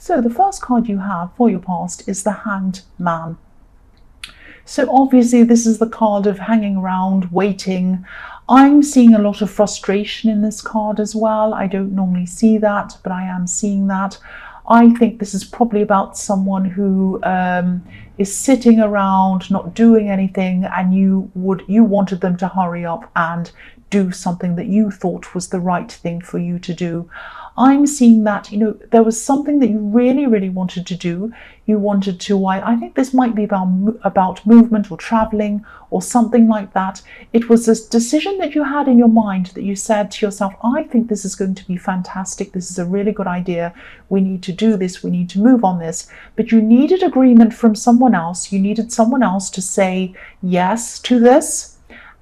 So the first card you have for your past is the Hanged Man. So obviously this is the card of hanging around, waiting. I'm seeing a lot of frustration in this card as well. I don't normally see that, but I am seeing that. I think this is probably about someone who is sitting around, not doing anything, and you wanted them to hurry up and do something that you thought was the right thing for you to do. I'm seeing that, there was something that you really, really wanted to do. You wanted to, I think this might be about movement or traveling or something like that. It was this decision that you had in your mind that you said to yourself, I think this is going to be fantastic. This is a really good idea. We need to do this. We need to move on this. But you needed agreement from someone else. You needed someone else to say yes to this.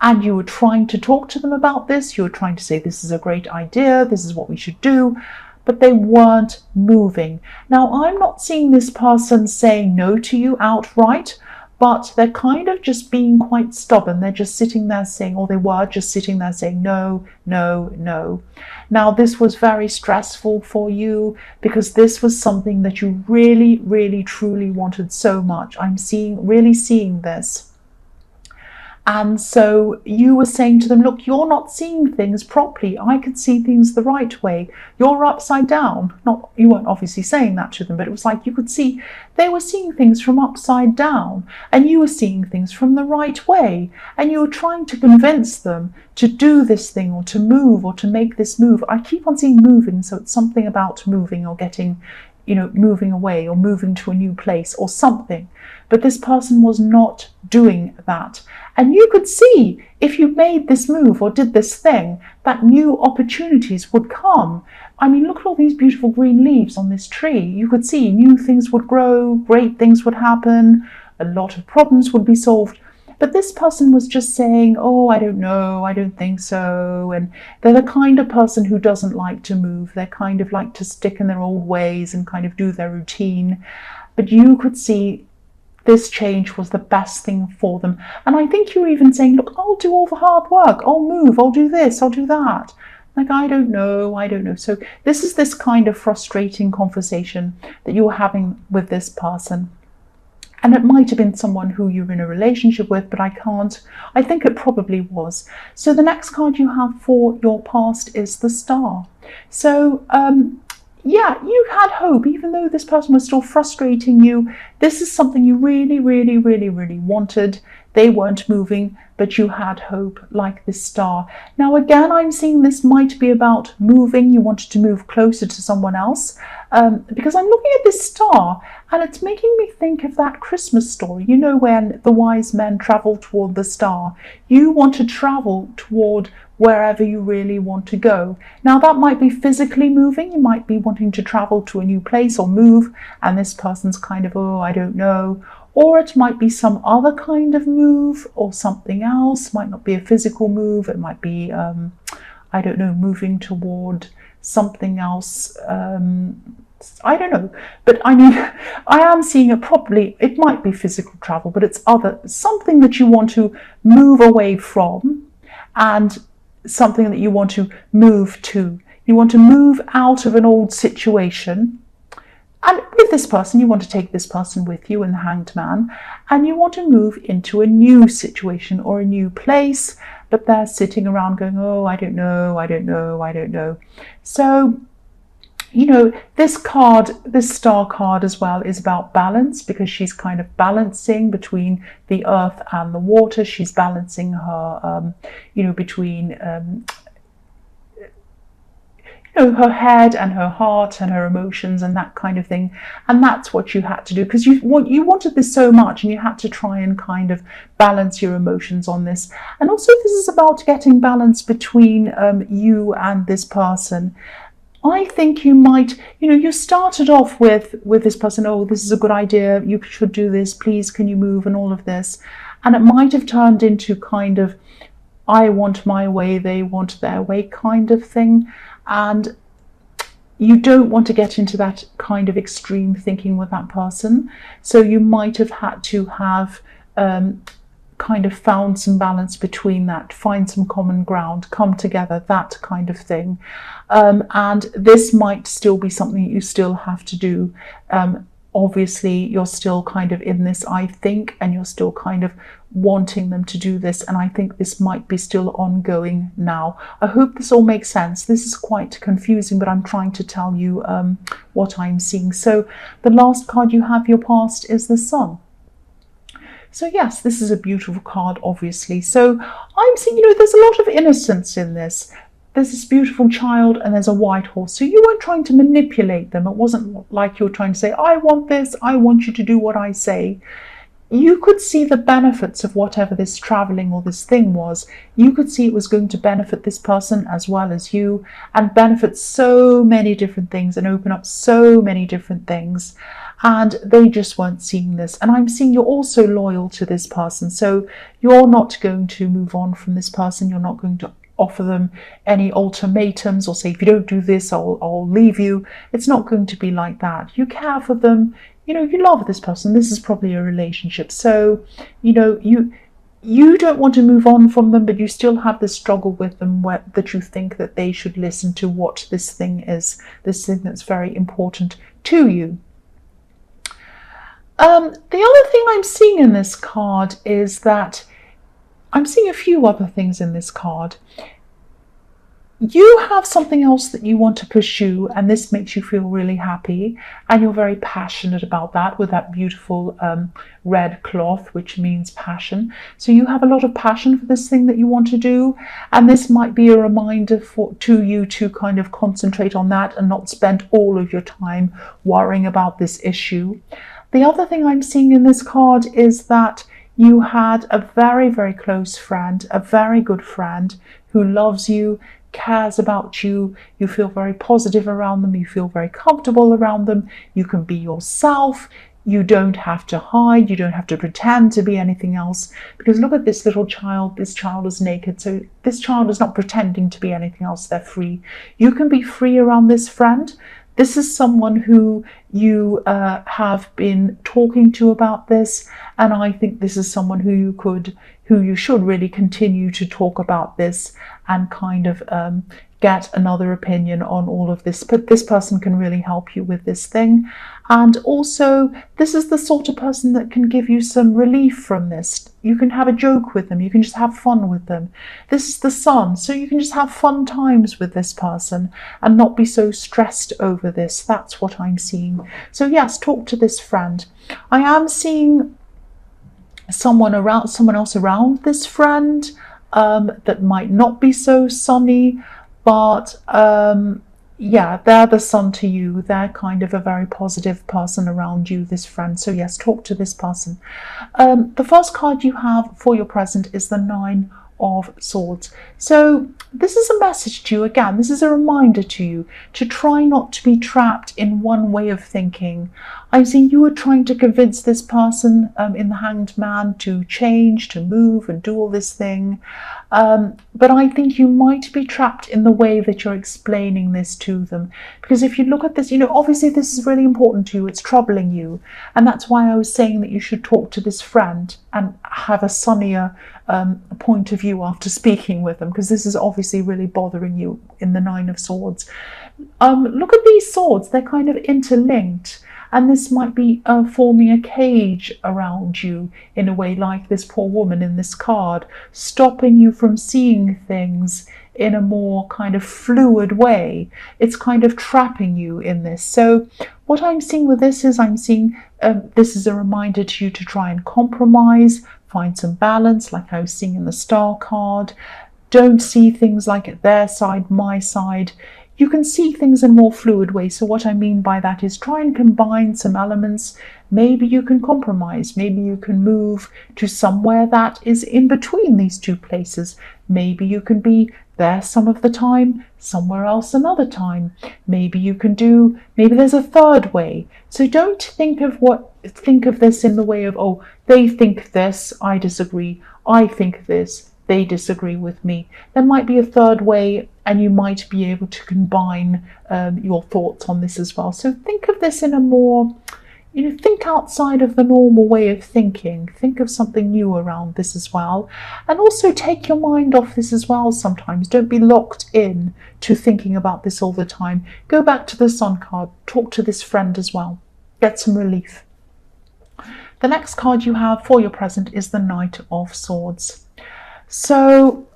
And you were trying to talk to them about this. You were trying to say, this is a great idea. This is what we should do. But they weren't moving. Now, I'm not seeing this person saying no to you outright, but they're kind of just being quite stubborn. They're just sitting there saying, or they were just sitting there saying, no, no, no. Now, this was very stressful for you because this was something that you really, really, truly wanted so much. I'm really seeing this. And so you were saying to them, look, you're not seeing things properly. I can see things the right way. You're upside down. You weren't obviously saying that to them, but it was like you could see they were seeing things from upside down and you were seeing things from the right way. And you were trying to convince them to do this thing or to move or to make this move. I keep on seeing moving, so it's something about moving or getting, moving away or moving to a new place or something. But this person was not doing that. And you could see if you made this move or did this thing, that new opportunities would come. I mean, look at all these beautiful green leaves on this tree. You could see new things would grow, great things would happen, a lot of problems would be solved. But this person was just saying, oh, I don't know, I don't think so. And they're the kind of person who doesn't like to move. They kind of like to stick in their old ways and kind of do their routine. But you could see this change was the best thing for them. And I think you were even saying, look, I'll do all the hard work. I'll move. I'll do this. I'll do that. Like, I don't know. So this is this kind of frustrating conversation that you were having with this person. And it might have been someone who you're in a relationship with, but I think it probably was. So the next card you have for your past is the Star. So, yeah, you had hope, even though this person was still frustrating you. This is something you really, really, really, really wanted. They weren't moving, but you had hope, like this Star. Now, again, I'm seeing this might be about moving. You wanted to move closer to someone else, because I'm looking at this Star and it's making me think of that Christmas story. You know, when the wise men travel toward the star. You want to travel toward wherever you really want to go. Now, that might be physically moving. You might be wanting to travel to a new place or move, and this person's kind of, oh, I don't know. Or it might be some other kind of move or something else. Might not be a physical move. It might be, I don't know, moving toward something else. I don't know. But I mean, I am seeing it properly. It might be physical travel, but it's something that you want to move away from and something that you want to move to. You want to move out of an old situation. And with this person, you want to take this person with you in the Hanged Man, and you want to move into a new situation or a new place, but they're sitting around going, oh, I don't know. So, you know, this card, this Star card as well, is about balance, because she's kind of balancing between the earth and the water. She's balancing her, between her head and her heart and her emotions and that kind of thing. And that's what you had to do, because you wanted this so much, and you had to try and kind of balance your emotions on this. And also, this is about getting balance between you and this person. I think you might, you started off with this person, oh, this is a good idea, you should do this, please can you move, and all of this. And it might have turned into kind of, I want my way, they want their way kind of thing. And you don't want to get into that kind of extreme thinking with that person. So you might have had to have kind of found some balance between that, find some common ground, come together, that kind of thing. And this might still be something you still have to do. Obviously, you're still kind of in this, I think, and you're still kind of wanting them to do this. And I think this might be still ongoing now. I hope this all makes sense. This is quite confusing, but I'm trying to tell you what I'm seeing. So the last card you have, your past, is the Sun. So yes, this is a beautiful card, obviously. So I'm seeing, there's a lot of innocence in this. There's this beautiful child and there's a white horse. So you weren't trying to manipulate them. It wasn't like you were trying to say, I want this, I want you to do what I say. You could see the benefits of whatever this traveling or this thing was. You could see it was going to benefit this person as well as you, and benefit so many different things and open up so many different things. And they just weren't seeing this. And I'm seeing you're also loyal to this person. So you're not going to move on from this person. You're not going to offer them any ultimatums or say, if you don't do this, I'll leave you. It's not going to be like that. You care for them. You love this person. This is probably a relationship. So, you don't want to move on from them, but you still have this struggle with them that you think that they should listen to what this thing is, this thing that's very important to you. The other thing I'm seeing in this card is that I'm seeing a few other things in this card. You have something else that you want to pursue, and this makes you feel really happy, and you're very passionate about that with that beautiful red cloth, which means passion. So you have a lot of passion for this thing that you want to do, and this might be a reminder to you to kind of concentrate on that and not spend all of your time worrying about this issue. The other thing I'm seeing in this card is that you had a very, very close friend, a very good friend who loves you, cares about you. You feel very positive around them. You feel very comfortable around them. You can be yourself. You don't have to hide. You don't have to pretend to be anything else. Because look at this little child. This child is naked. So this child is not pretending to be anything else. They're free. You can be free around this friend. This is someone who you have been talking to about this, and I think this is someone who you should really continue to talk about this and kind of get another opinion on all of this. But this person can really help you with this thing. And also, this is the sort of person that can give you some relief from this. You can have a joke with them. You can just have fun with them. This is the Sun, so you can just have fun times with this person and not be so stressed over this. That's what I'm seeing. So yes, talk to this friend. I am seeing someone else around this friend that might not be so sunny, but yeah, they're the Sun to you. They're kind of a very positive person around you, this friend. So yes, talk to this person. The first card you have for your present is the Nine of Swords. So this is a message to you. Again, this is a reminder to you to try not to be trapped in one way of thinking. I see you were trying to convince this person in the Hanged Man to change, to move and do all this thing. But I think you might be trapped in the way that you're explaining this to them. Because if you look at this, obviously this is really important to you. It's troubling you. And that's why I was saying that you should talk to this friend and have a sunnier point of view after speaking with them, because this is obviously really bothering you in the Nine of Swords. Look at these swords. They're kind of interlinked. And this might be forming a cage around you in a way, like this poor woman in this card, stopping you from seeing things in a more kind of fluid way. It's kind of trapping you in this. So what I'm seeing with this is I'm seeing this is a reminder to you to try and compromise, find some balance, like I was seeing in the Star card. Don't see things like their side, my side. You can see things in more fluid ways. So what I mean by that is try and combine some elements. Maybe you can compromise. Maybe you can move to somewhere that is in between these two places. Maybe you can be there some of the time, somewhere else another time. Maybe there's a third way. So don't think of this in the way of, oh, they think this, I disagree. I think this, they disagree with me. There might be a third way, and you might be able to combine your thoughts on this as well. So think of this in a more, think outside of the normal way of thinking. Think of something new around this as well. And also take your mind off this as well sometimes. Don't be locked in to thinking about this all the time. Go back to the Sun card. Talk to this friend as well. Get some relief. The next card you have for your present is the Knight of Swords. So,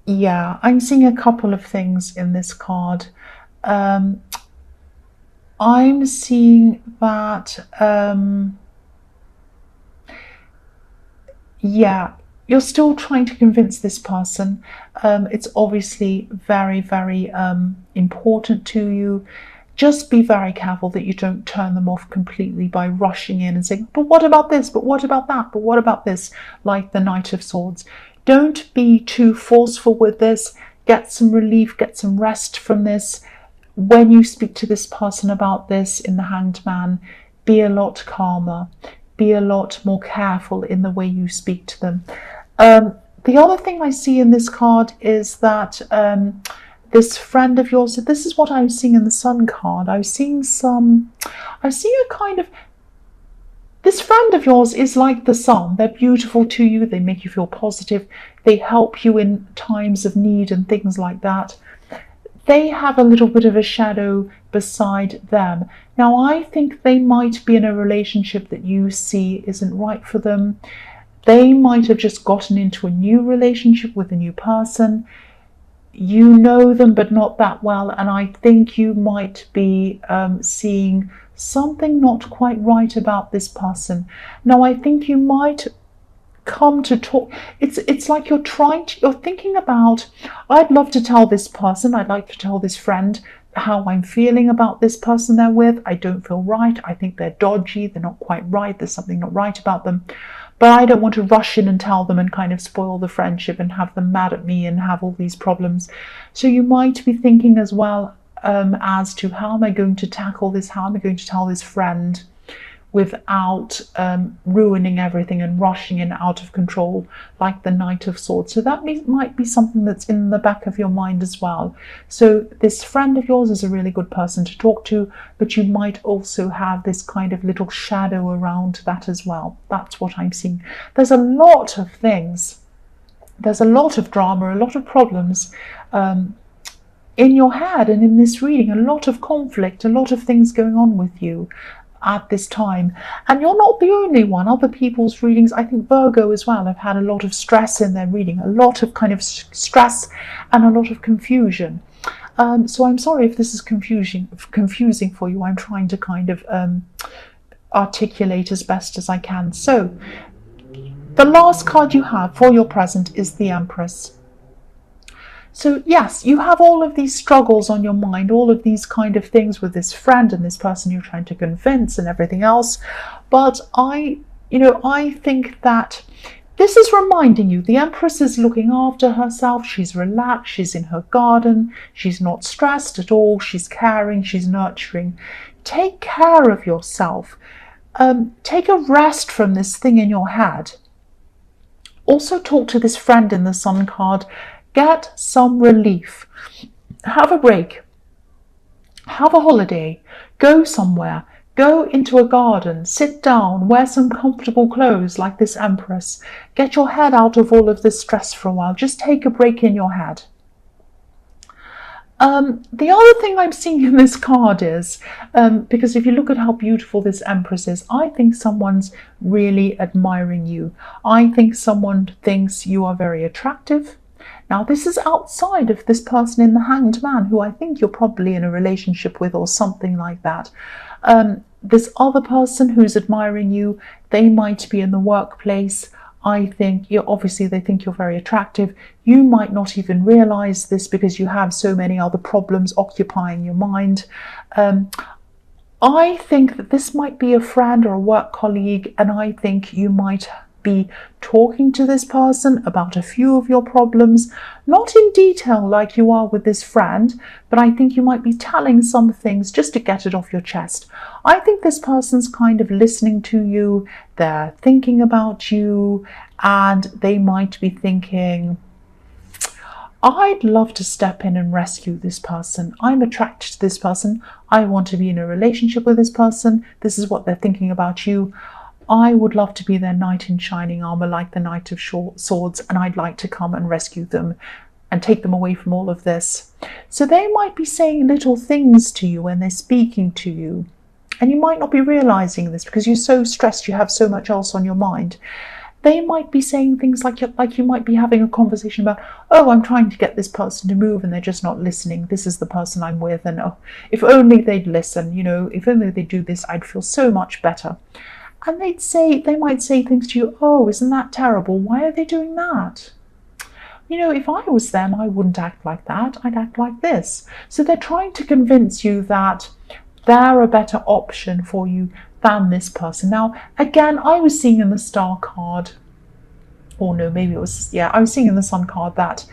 yeah, I'm seeing a couple of things in this card. I'm seeing that, yeah, you're still trying to convince this person. It's obviously very, very important to you. Just be very careful that you don't turn them off completely by rushing in and saying, but what about this? But what about that? But what about this? Like the Knight of Swords. Don't be too forceful with this. Get some relief, get some rest from this. When you speak to this person about this in the Hanged Man, be a lot calmer, be a lot more careful in the way you speak to them. The other thing I see in this card is that this friend of yours, this is what I'm seeing in the Sun card. I see a kind of, this friend of yours is like the sun. They're beautiful to you, they make you feel positive, they help you in times of need and things like that. They have a little bit of a shadow beside them. Now, I think they might be in a relationship that you see isn't right for them. They might have just gotten into a new relationship with a new person. You know them, but not that well. And I think you might be seeing something not quite right about this person. Now, I think you might come to talk. It's like you're thinking about, I'd love to tell this person, I'd like to tell this friend how I'm feeling about this person they're with. I don't feel right. I think they're dodgy. They're not quite right. There's something not right about them. But I don't want to rush in and tell them and kind of spoil the friendship and have them mad at me and have all these problems. So you might be thinking as well as to, how am I going to tackle this? How am I going to tell this friend without ruining everything and rushing in out of control like the Knight of Swords. So that might be something that's in the back of your mind as well. So this friend of yours is a really good person to talk to, but you might also have this kind of little shadow around that as well. That's what I'm seeing. There's a lot of things. There's a lot of drama, a lot of problems in your head and in this reading, a lot of conflict, a lot of things going on with you at this time. And you're not the only one. Other people's readings, I think Virgo as well, have had a lot of stress in their reading, a lot of kind of stress and a lot of confusion. So I'm sorry if this is confusing for you. I'm trying to kind of articulate as best as I can. So the last card you have for your present is the Empress. So yes, you have all of these struggles on your mind, all of these kind of things with this friend and this person you're trying to convince and everything else. But I think that this is reminding you the Empress is looking after herself. She's relaxed. She's in her garden. She's not stressed at all. She's caring. She's nurturing. Take care of yourself. Take a rest from this thing in your head. Also talk to this friend in the Sun card. Get some relief. Have a break. Have a holiday. Go somewhere. Go into a garden. Sit down. Wear some comfortable clothes like this Empress. Get your head out of all of this stress for a while. Just take a break in your head. The other thing I'm seeing in this card is, because if you look at how beautiful this Empress is, I think someone's really admiring you. I think someone thinks you are very attractive. Now, this is outside of this person in the Hanged Man, who I think you're probably in a relationship with or something like that. This other person who's admiring you, they might be in the workplace. I think obviously they think you're very attractive. You might not even realize this because you have so many other problems occupying your mind. I think that this might be a friend or a work colleague, and I think you might be talking to this person about a few of your problems, not in detail like you are with this friend, but I think you might be telling some things just to get it off your chest. I think this person's kind of listening to you, they're thinking about you, and they might be thinking, I'd love to step in and rescue this person. I'm attracted to this person. I want to be in a relationship with this person. This is what they're thinking about you. I would love to be their knight in shining armor, like the Knight of Swords, and I'd like to come and rescue them and take them away from all of this. So they might be saying little things to you when they're speaking to you, and you might not be realizing this because you're so stressed, you have so much else on your mind. They might be saying things like you might be having a conversation about, oh, I'm trying to get this person to move and they're just not listening. This is the person I'm with, and oh, if only they'd listen, if only they'd do this, I'd feel so much better. And they might say things to you, oh, isn't that terrible? Why are they doing that? If I was them, I wouldn't act like that. I'd act like this. So they're trying to convince you that they're a better option for you than this person. Now, again, I was seeing in the Star card, or no, maybe it was, I was seeing in the Sun card that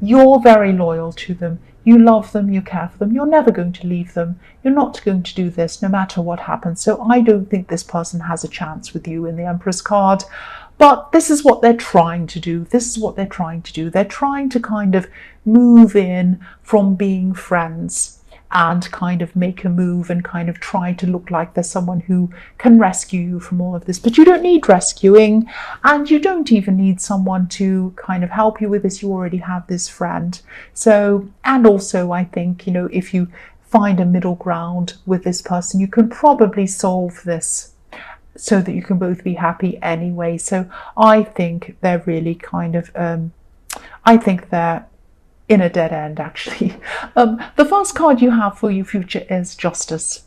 you're very loyal to them. You love them, you care for them, you're never going to leave them. You're not going to do this no matter what happens. So I don't think this person has a chance with you in the Empress card. But this is what they're trying to do. This is what they're trying to do. They're trying to kind of move in from being friends and kind of make a move and kind of try to look like there's someone who can rescue you from all of this. But you don't need rescuing, and you don't even need someone to kind of help you with this. You already have this friend. So, and also I think, if you find a middle ground with this person, you can probably solve this so that you can both be happy anyway. So I think they're really kind of, I think they're in a dead end, actually. The first card you have for your future is Justice.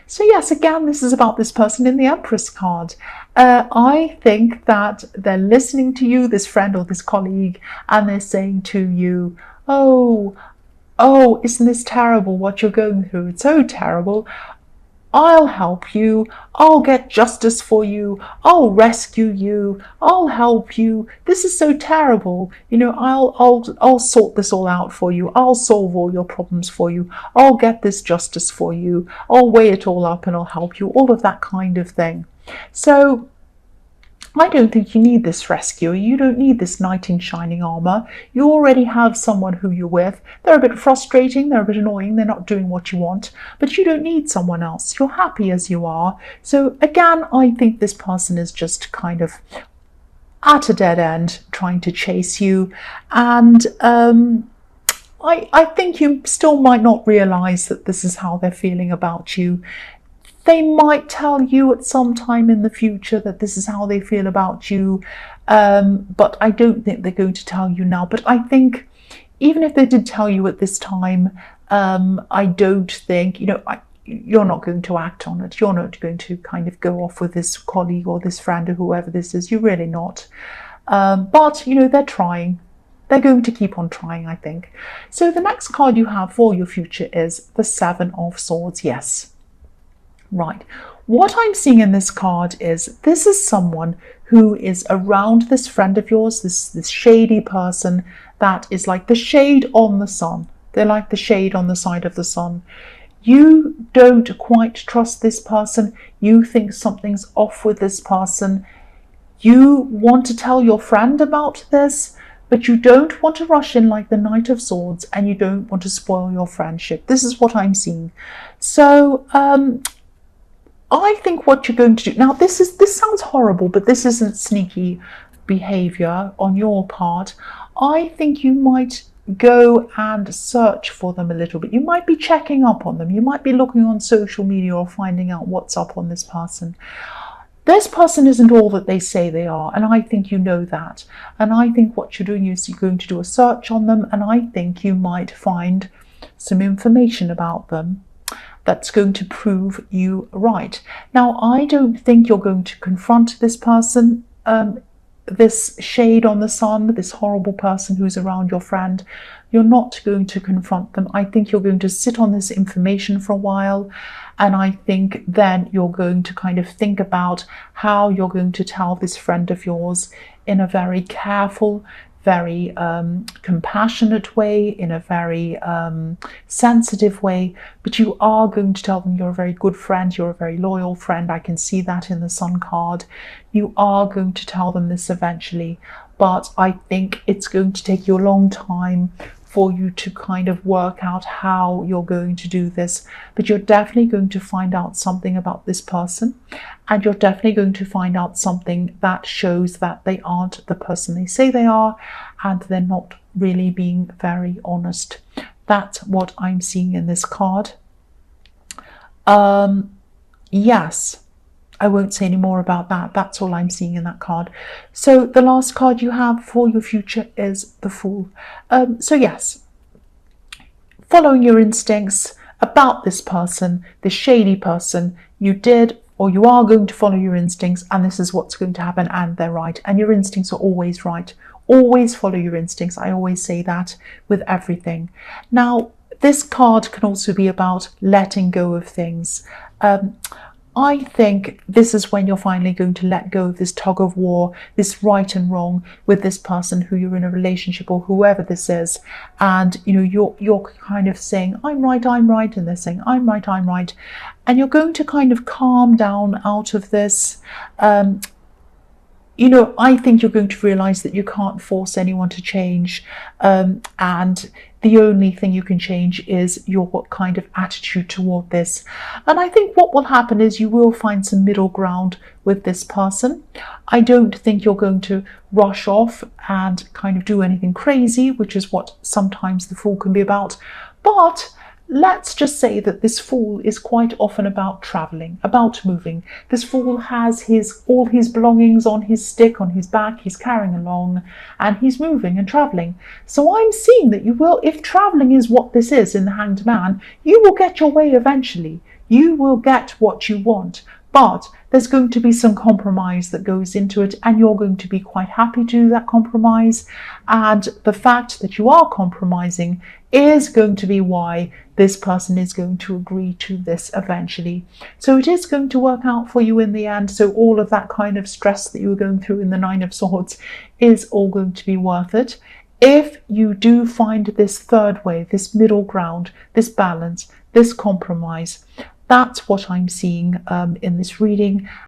So yes, again, this is about this person in the Empress card. I think that they're listening to you, this friend or this colleague, and they're saying to you, oh, isn't this terrible what you're going through? It's so terrible. I'll help you. I'll get justice for you. I'll rescue you. I'll help you. This is so terrible. I'll sort this all out for you. I'll solve all your problems for you. I'll get this justice for you. I'll weigh it all up and I'll help you. All of that kind of thing. So I don't think you need this rescuer. You don't need this knight in shining armor. You already have someone who you're with. They're a bit frustrating, they're a bit annoying, they're not doing what you want, but you don't need someone else. You're happy as you are. So again, I think this person is just kind of at a dead end, trying to chase you. And I think you still might not realize that this is how they're feeling about you. They might tell you at some time in the future that this is how they feel about you, but I don't think they're going to tell you now. But I think even if they did tell you at this time, I don't think, you're not going to act on it. You're not going to kind of go off with this colleague or this friend or whoever this is. You're really not. But, they're trying. They're going to keep on trying, I think. So the next card you have for your future is the Seven of Swords. Yes. Right. What I'm seeing in this card is this is someone who is around this friend of yours, this shady person that is like the shade on the sun. They're like the shade on the side of the sun. You don't quite trust this person. You think something's off with this person. You want to tell your friend about this, but you don't want to rush in like the Knight of Swords, and you don't want to spoil your friendship. This is what I'm seeing. So, I think what you're going to do now, this sounds horrible, but this isn't sneaky behavior on your part. I think you might go and search for them a little bit. You might be checking up on them. You might be looking on social media or finding out what's up on this person. This person isn't all that they say they are, and I think you know that. And I think what you're doing is you're going to do a search on them, and I think you might find some information about them that's going to prove you right. Now, I don't think you're going to confront this person, this shade on the sun, this horrible person who's around your friend. You're not going to confront them. I think you're going to sit on this information for a while, and I think then you're going to kind of think about how you're going to tell this friend of yours in a very careful, very compassionate way, in a very sensitive way, but you are going to tell them you're a very good friend, you're a very loyal friend. I can see that in the Sun card. You are going to tell them this eventually, but I think it's going to take you a long time for you to kind of work out how you're going to do this. But you're definitely going to find out something about this person, and you're definitely going to find out something that shows that they aren't the person they say they are, and they're not really being very honest. That's what I'm seeing in this card. Yes, I won't say any more about that. That's all I'm seeing in that card. So the last card you have for your future is the Fool. So yes, following your instincts about this person, this shady person, you did or you are going to follow your instincts, and this is what's going to happen, and they're right. And your instincts are always right. Always follow your instincts. I always say that with everything. Now, this card can also be about letting go of things. I think this is when you're finally going to let go of this tug of war, this right and wrong with this person who you're in a relationship, or whoever this is. And you're kind of saying, I'm right, and they're saying, I'm right. And you're going to kind of calm down out of this. I think you're going to realize that you can't force anyone to change, and the only thing you can change is your kind of attitude toward this. And I think what will happen is you will find some middle ground with this person. I don't think you're going to rush off and kind of do anything crazy, which is what sometimes the Fool can be about. But let's just say that this Fool is quite often about traveling, about moving. This Fool has all his belongings on his stick, on his back, he's carrying along, and he's moving and traveling. So I'm seeing that you will, if traveling is what this is in the Hanged Man, you will get your way eventually. You will get what you want. But there's going to be some compromise that goes into it, and you're going to be quite happy to do that compromise. And the fact that you are compromising is going to be why this person is going to agree to this eventually. So it is going to work out for you in the end. So all of that kind of stress that you were going through in the Nine of Swords is all going to be worth it. If you do find this third way, this middle ground, this balance, this compromise, that's what I'm seeing in this reading.